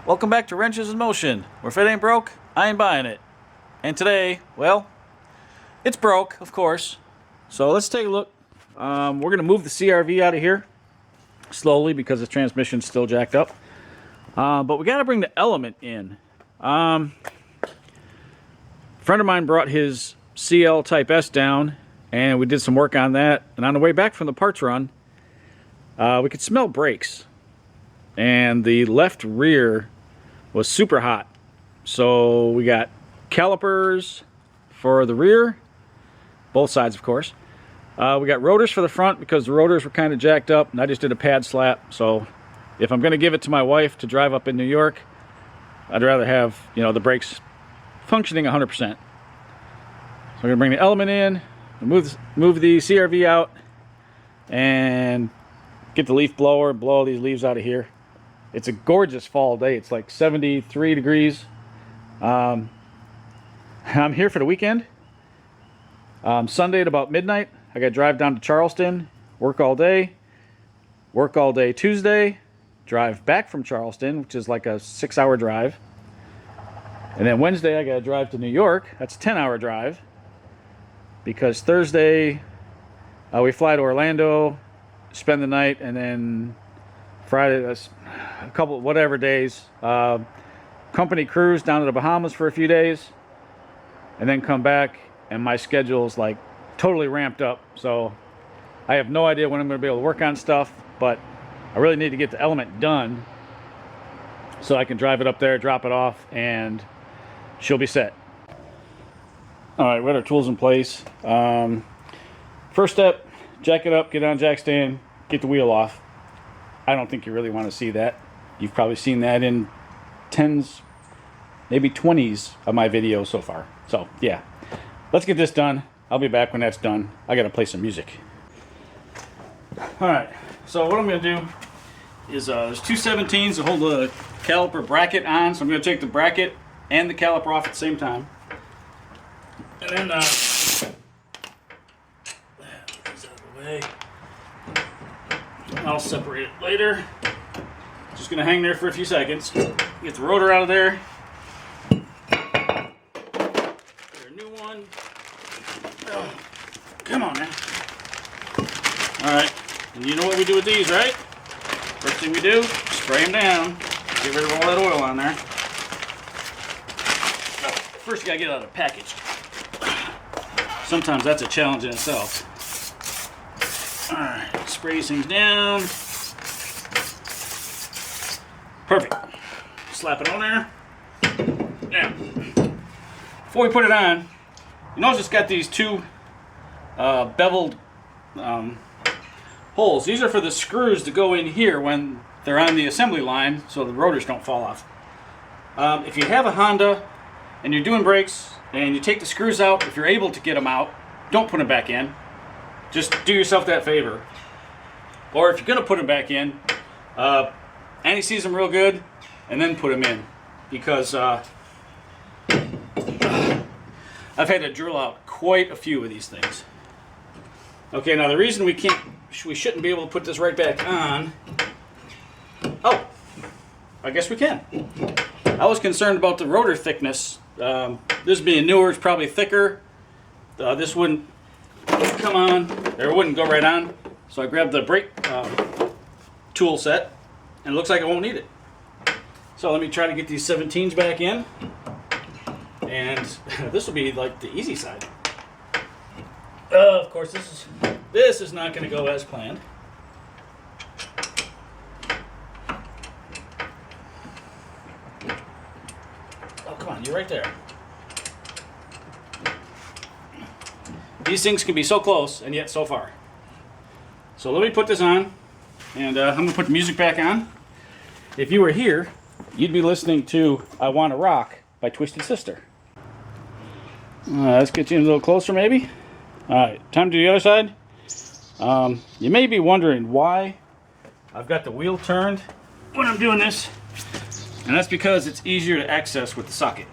Welcome back to Wrenches in Motion, where if it ain't broke, I ain't buying it. And today, well, it's broke, of course. So let's take a look. We're going to move the CRV out of here slowly because the transmission's still jacked up. But we got to bring the element in. A friend of mine brought his CL Type S down, and we did some work on that. And on the way back from the parts run, we could smell brakes. And the left rear was super hot. So we got calipers for the rear, both sides of course. We got rotors for the front because the rotors were kind of jacked up, and I just did a pad slap. So if I'm going to give it to my wife to drive up in New York, I'd rather have, the brakes functioning 100%. So I'm going to bring the element in, move the CRV out, and get the leaf blower, blow all these leaves out of here. It's a gorgeous fall day. It's like 73 degrees. I'm here for the weekend. Sunday at about midnight, I got to drive down to Charleston, work all day Tuesday, drive back from Charleston, which is like a 6-hour drive. And then Wednesday, I got to drive to New York. That's a 10-hour drive. Because Thursday, we fly to Orlando, spend the night, and then Friday, that's a couple, whatever days, company cruise down to the Bahamas for a few days, and then come back, and my schedule's like totally ramped up. So I have no idea when I'm going to be able to work on stuff, but I really need to get the element done so I can drive it up there, drop it off, and she'll be set. All right, we got our tools in place. First step, jack it up, get on jack stand, get the wheel off. I don't think you really want to see that. You've probably seen that in 10s, maybe 20s of my videos so far. So yeah, let's get this done. I'll be back when that's done. I gotta play some music. All right, so what I'm gonna do is there's two 17s to hold the caliper bracket on. So I'm gonna take the bracket and the caliper off at the same time. And then get these out of the way. I'll separate it later. Just gonna hang there for a few seconds. Get the rotor out of there. Get a new one. Oh, come on now. Alright, and you know what we do with these, right? First thing we do, spray them down. Get rid of all that oil on there. First you gotta get it out of the package. Sometimes that's a challenge in itself. Alright, spray these things down. Perfect. Slap it on there. Now, before we put it on, you notice it's got these two beveled holes. These are for the screws to go in here when they're on the assembly line so the rotors don't fall off. If you have a Honda and you're doing brakes and you take the screws out, if you're able to get them out, don't put them back in. Just do yourself that favor. Or if you're going to put them back in, Annie sees them real good, and then put them in. Because I've had to drill out quite a few of these things. Okay, now the reason we shouldn't be able to put this right back on. Oh, I guess we can. I was concerned about the rotor thickness. This being newer, it's probably thicker. This wouldn't come on, or it wouldn't go right on. So I grabbed the brake tool set, and it looks like I won't need it. So let me try to get these 17s back in, and this will be like the easy side. Of course, this is not going to go as planned. Oh, come on, you're right there. These things can be so close and yet so far. So let me put this on, and I'm going to put the music back on. If you were here, you'd be listening to I Wanna Rock by Twisted Sister. Let's get you a little closer maybe. Alright, time to do the other side. You may be wondering why I've got the wheel turned when I'm doing this, and that's because it's easier to access with the socket.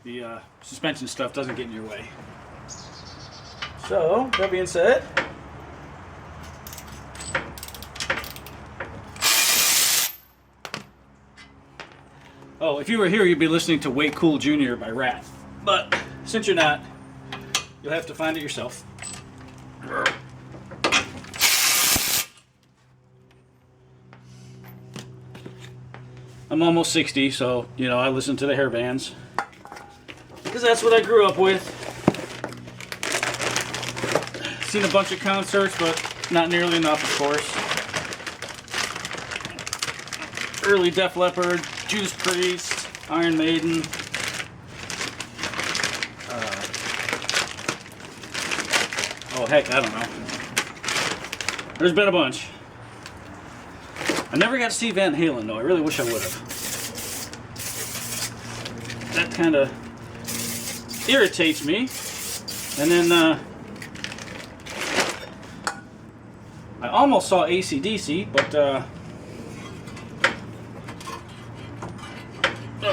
The suspension stuff doesn't get in your way. So, that being said, Oh, if you were here, you'd be listening to Way Cool Jr. by Rat. But since you're not, you'll have to find it yourself. I'm almost 60, so, you know, I listen to the hair bands. Because that's what I grew up with. Seen a bunch of concerts, but not nearly enough, of course. Early Def Leppard, Judas Priest, Iron Maiden. Oh, heck, I don't know. There's been a bunch. I never got to see Van Halen, though. I really wish I would have. That kind of irritates me. And then I almost saw AC/DC, but oh,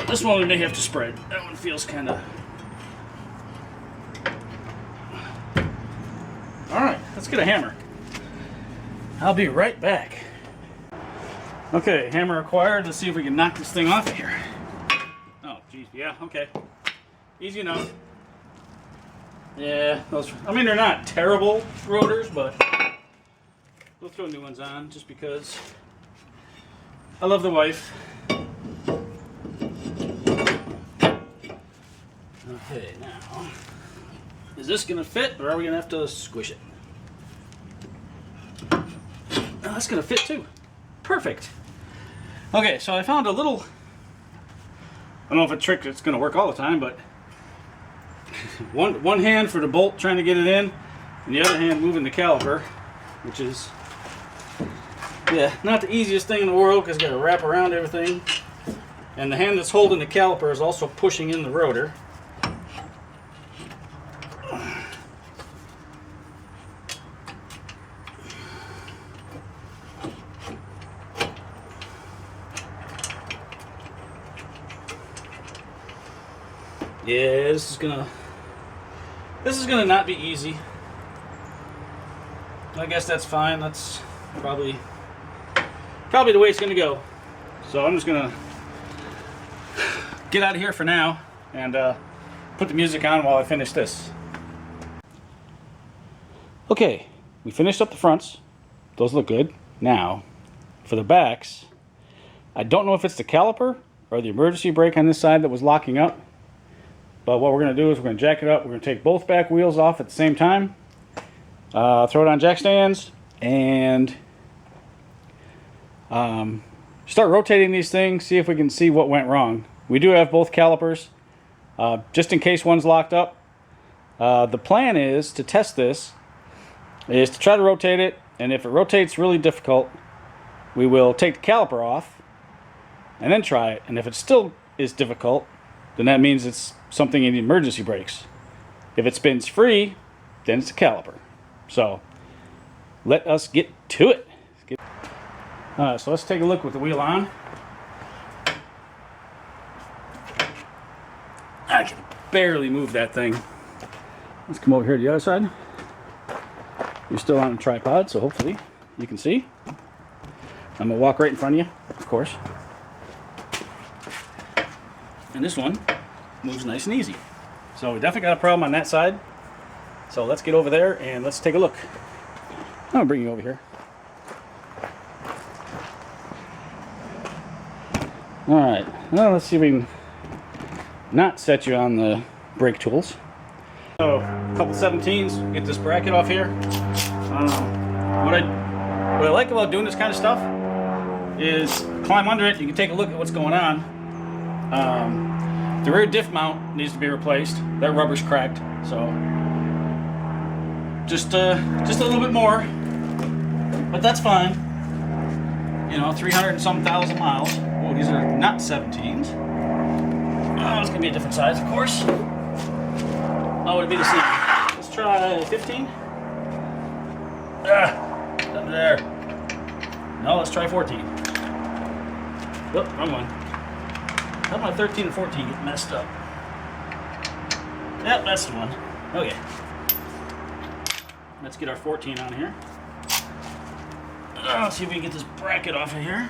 this one we may have to spread. That one feels kind of... Alright, let's get a hammer. I'll be right back. Okay, hammer acquired. Let's see if we can knock this thing off of here. Oh, geez, yeah, okay. Easy enough. Yeah, those, I mean, they're not terrible rotors, but we'll throw new ones on just because I love the wife. Okay, now, is this going to fit, or are we going to have to squish it? Oh, that's going to fit too. Perfect. Okay, so I found a little, I don't know if a trick that's going to work all the time, but one hand for the bolt trying to get it in, and the other hand moving the caliper, which is, yeah, not the easiest thing in the world because you got to wrap around everything. And the hand that's holding the caliper is also pushing in the rotor. Yeah, this is gonna not be easy. I guess that's fine. That's probably the way it's gonna go. So I'm just gonna get out of here for now and put the music on while I finish this. Okay, we finished up the fronts. Those look good. Now, for the backs, I don't know if it's the caliper or the emergency brake on this side that was locking up. But what we're going to do is we're going to jack it up. We're going to take both back wheels off at the same time. Throw it on jack stands. And start rotating these things. See if we can see what went wrong. We do have both calipers. Just in case one's locked up. The plan is to test this. Is to try to rotate it. And if it rotates really difficult, we will take the caliper off. And then try it. And if it still is difficult, then that means it's something in the emergency brakes. If it spins free, then it's a caliper. So let us get to it. So let's take a look with the wheel on. I can barely move that thing. Let's come over here to the other side. You're still on a tripod, so hopefully you can see. I'm gonna walk right in front of you, of course. And this one moves nice and easy. So we definitely got a problem on that side. So let's get over there and let's take a look. I'm gonna bring you over here. All right, well, let's see if we can not set you on the brake tools. So a couple 17s, get this bracket off here. What I like about doing this kind of stuff is climb under it. You can take a look at what's going on. The rear diff mount needs to be replaced. That rubber's cracked, so just a little bit more, but that's fine. You know, 300 and some thousand miles. Oh, these are not 17s. Oh, it's gonna be a different size, of course. Oh, it'd be the same. Let's try 15. Under there. No, let's try 14. Whoop, wrong one. How about 13 and 14 get messed up? Yep, that's the one. Okay. Let's get our 14 on here. Let's see if we can get this bracket off of here.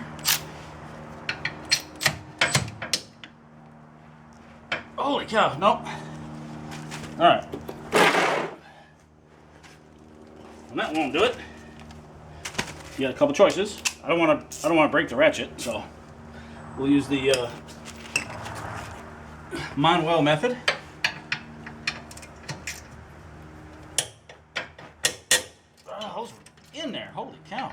Holy cow, nope. All right. And that won't do it. You got a couple choices. I don't want to break the ratchet, so we'll use the Manuel method. Oh, those were in there. Holy cow.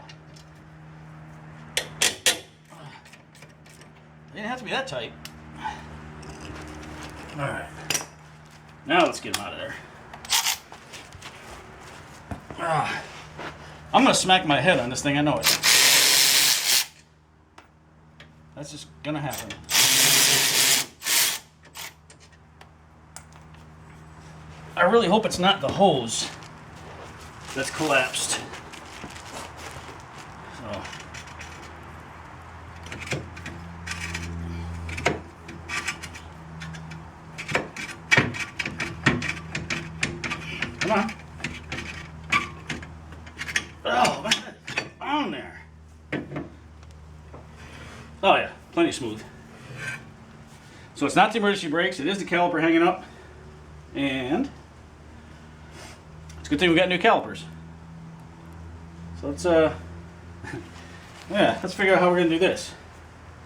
They didn't have to be that tight. All right. Now let's get them out of there. I'm going to smack my head on this thing. I know it. That's just going to happen. I really hope it's not the hose that's collapsed. So. Come on. Oh, man, on there. Oh yeah, plenty smooth. So it's not the emergency brakes, it is the caliper hanging up. And it's a good thing we got new calipers. So let's yeah, let's figure out how we're gonna do this.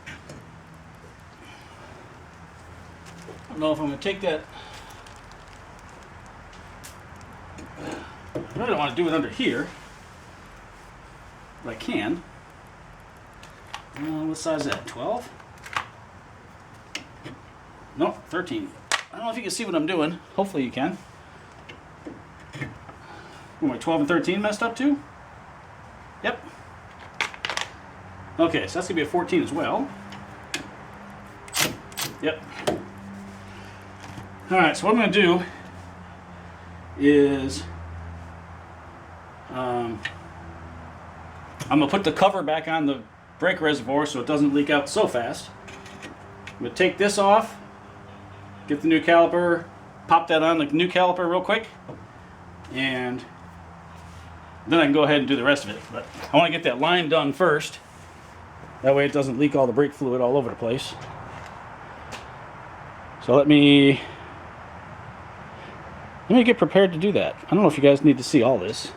I don't know if I'm gonna take that. I really don't want to do it under here. But I can. What size is that? 12? Nope, 13. I don't know if you can see what I'm doing. Hopefully you can. Were my 12 and 13 messed up too? Yep. Okay, so that's going to be a 14 as well. Yep. Alright, so what I'm going to do is I'm going to put the cover back on the brake reservoir so it doesn't leak out so fast. I'm going to take this off, get the new caliper, pop that on the new caliper real quick, and then I can go ahead and do the rest of it. But I want to get that line done first. That way it doesn't leak all the brake fluid all over the place. So let me get prepared to do that. I don't know if you guys need to see all this.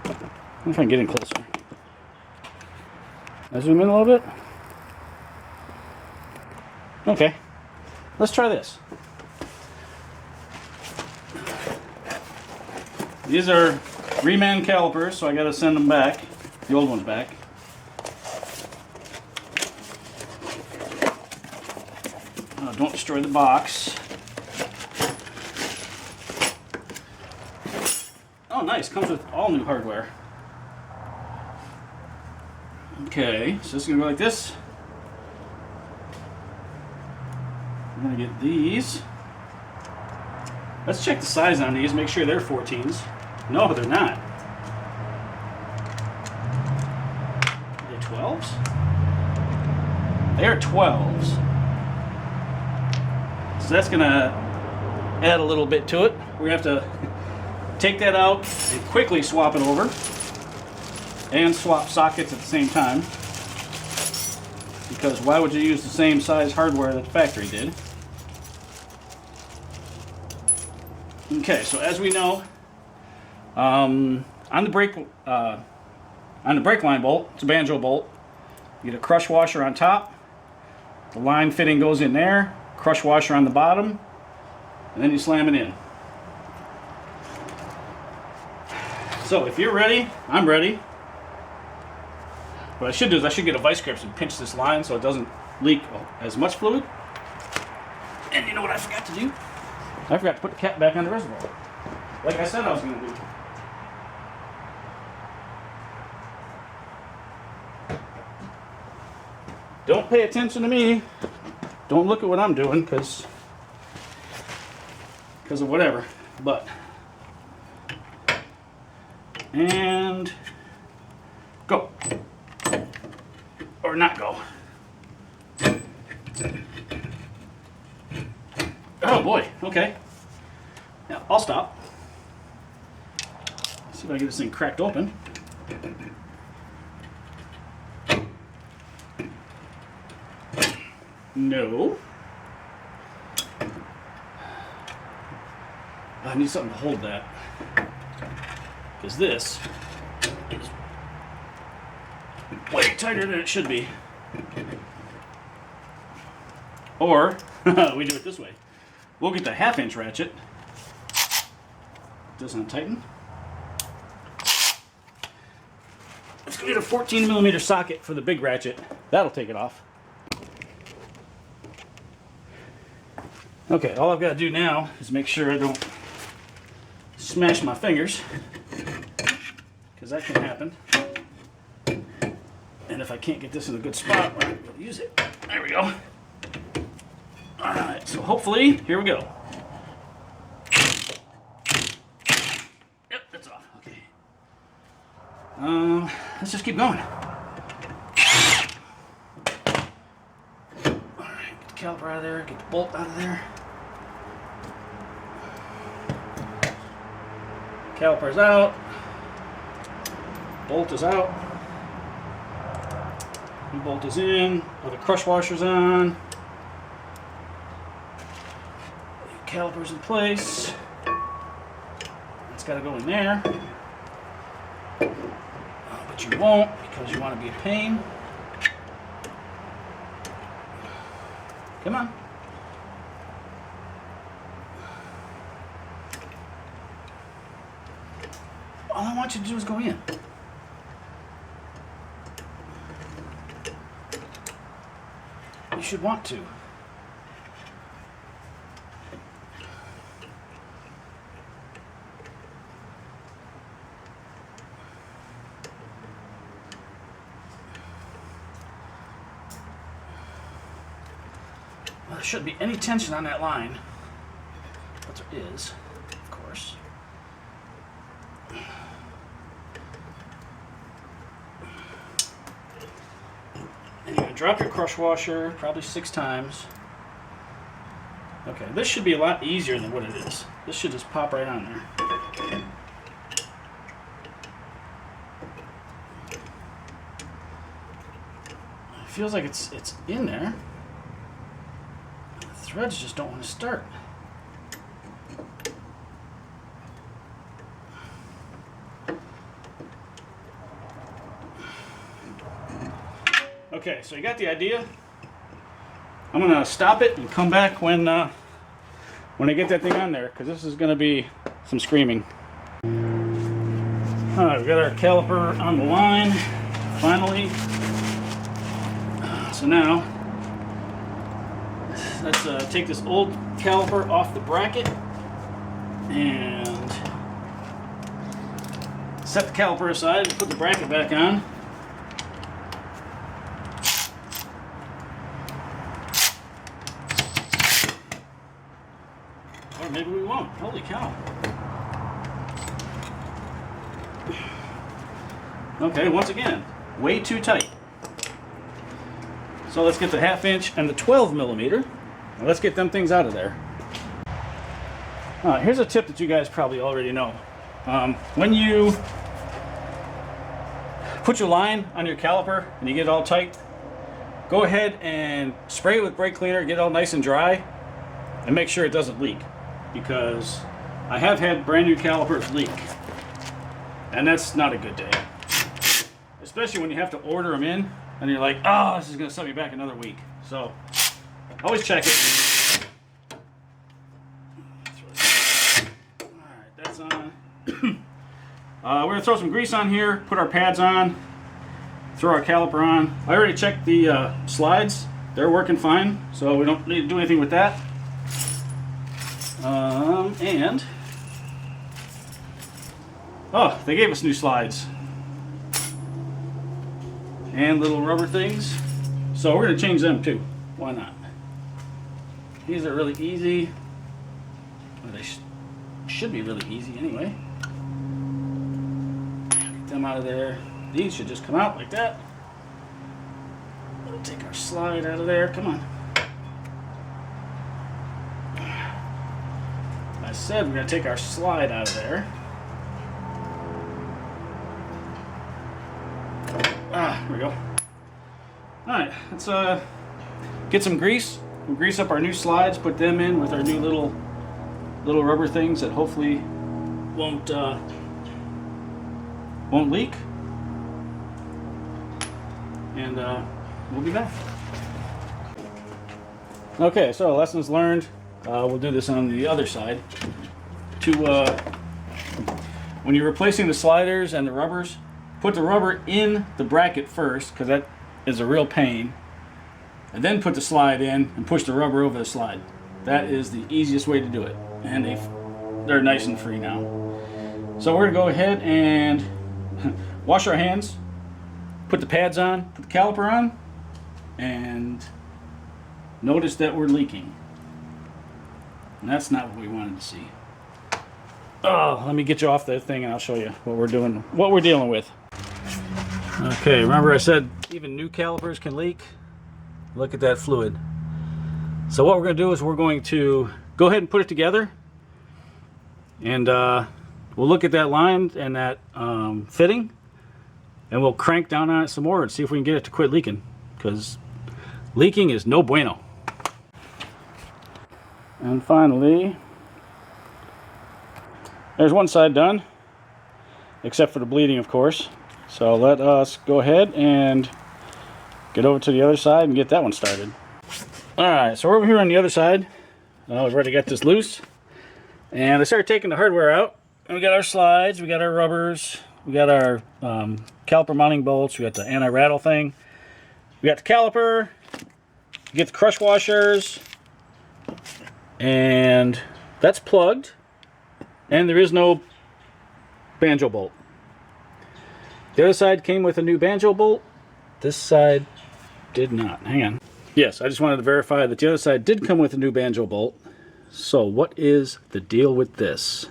Let me try and get in closer. I zoom in a little bit. Okay, let's try this. These are reman calipers, so I got to send them back, the old ones back. Don't destroy the box. Oh, nice! Comes with all new hardware. Okay, so this is gonna go like this. I'm gonna get these. Let's check the size on these, make sure they're 14s. No, they're not. Are they 12s? They're 12s. So that's gonna add a little bit to it. We're gonna have to take that out and quickly swap it over. And swap sockets at the same time. Because why would you use the same size hardware that the factory did? Okay, so as we know, on the brake line bolt, it's a banjo bolt. You get a crush washer on top. The line fitting goes in there. Crush washer on the bottom, and then you slam it in. So if you're ready, I'm ready. What I should do is I should get a vice grips and pinch this line so it doesn't leak as much fluid. And you know what I forgot to do? I forgot to put the cap back on the reservoir. Like I said I was going to do. Don't pay attention to me. Don't look at what I'm doing because of whatever. But, and go. Or not go. Oh boy, okay. Yeah, I'll stop. See if I can get this thing cracked open. No. I need something to hold that, because this is way tighter than it should be. Or we do it this way. We'll get the 1/2-inch ratchet. Doesn't tighten. Let's go get a 14mm socket for the big ratchet. That'll take it off. Okay, all I've got to do now is make sure I don't smash my fingers, because that can happen. And if I can't get this in a good spot where I'm going to use it, there we go. Alright, so hopefully, here we go. Yep, that's off. Okay. Let's just keep going. Alright, get the caliper out of there, get the bolt out of there. Caliper's out. Bolt is out. New bolt is in. The crush washer's on. Caliper's in place. It's got to go in there. But you won't, because you want to be a pain. Come on. All I want you to do is go in. You should want to. Well, there shouldn't be any tension on that line, but there is, of course. And you're going to drop your crush washer probably 6 times. Okay, this should be a lot easier than what it is. This should just pop right on there. It feels like it's in there. The threads just don't want to start. Okay, so you got the idea. I'm gonna stop it and come back when I get that thing on there, because this is gonna be some screaming. All right, we got our caliper on the line, finally. So now, let's take this old caliper off the bracket and set the caliper aside and put the bracket back on. Or maybe we won't. Holy cow. Okay, once again, way too tight. So let's get the 1/2-inch and the 12mm. And let's get them things out of there. Here's a tip that you guys probably already know. When you put your line on your caliper and you get it all tight, go ahead and spray it with brake cleaner, get it all nice and dry, and make sure it doesn't leak. Because I have had brand new calipers leak, and that's not a good day. Especially when you have to order them in and you're like, oh, this is going to set me back another week. So always check it. Alright, that's on. We're going to throw some grease on here, put our pads on, throw our caliper on. I already checked the slides. They're working fine, so we don't need to do anything with that. And oh, they gave us new slides and little rubber things, so we're going to change them too. Why not? These are really easy. Well, they should be really easy anyway. Get them out of there. These should just come out like that. We'll take our slide out of there. Come on. I said we're going to take our slide out of there. Here we go. Alright, let's get some grease. We'll grease up our new slides, put them in with our new little little rubber things that hopefully won't leak. And we'll be back. Okay, so lessons learned. We'll do this on the other side. When you're replacing the sliders and the rubbers, put the rubber in the bracket first, because that is a real pain. And then put the slide in and push the rubber over the slide. That is the easiest way to do it. And they're nice and free now. So we're going to go ahead and wash our hands, put the pads on, put the caliper on, and notice that we're leaking. And that's not what we wanted to see. Oh, let me get you off the thing and I'll show you what we're doing, what we're dealing with. Okay, remember I said even new calipers can leak? Look at that fluid. So what we're going to do is we're going to go ahead and put it together, and we'll look at that line and that fitting, and we'll crank down on it some more and see if we can get it to quit leaking, because leaking is no bueno. And finally, there's one side done, except for the bleeding, of course. So let us go ahead and get over to the other side and get that one started. Alright, so we're over here on the other side. We've already got this loose. And I started taking the hardware out. And we got our slides, we got our rubbers, we got our caliper mounting bolts, we got the anti-rattle thing. We got the caliper, we get the crush washers, and that's plugged. And there is no banjo bolt. The other side came with a new banjo bolt. This side did not. Hang on. Yes, I just wanted to verify that the other side did come with a new banjo bolt. So what is the deal with this?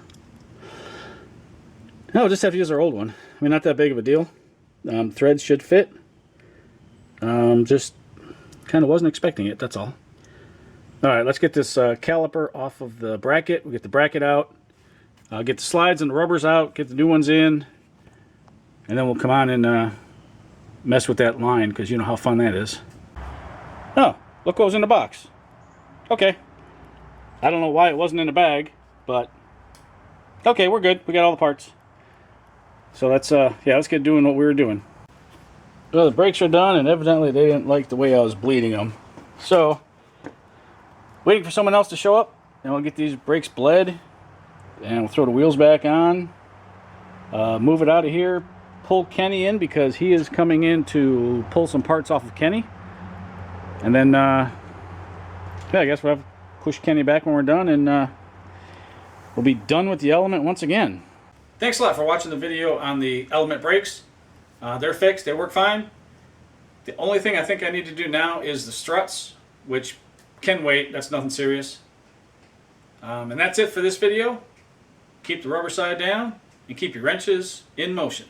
No, we'll just have to use our old one. I mean, not that big of a deal. Threads should fit. Just kind of wasn't expecting it, that's all. Alright, let's get this caliper off of the bracket. We'll get the bracket out. Get the slides and the rubbers out. Get the new ones in. And then we'll come on and mess with that line, because you know how fun that is. Oh, look what was in the box. Okay. I don't know why it wasn't in a bag, but okay, we're good. We got all the parts. So let's let's get doing what we were doing. Well, the brakes are done, and evidently they didn't like the way I was bleeding them. So, waiting for someone else to show up, and we'll get these brakes bled, and we'll throw the wheels back on, move it out of here, pull Kenny in because he is coming in to pull some parts off of Kenny. And then, I guess we'll have to push Kenny back when we're done, and we'll be done with the Element once again. Thanks a lot for watching the video on the Element brakes. They're fixed, they work fine. The only thing I think I need to do now is the struts, which can wait, that's nothing serious. And that's it for this video. Keep the rubber side down and keep your wrenches in motion.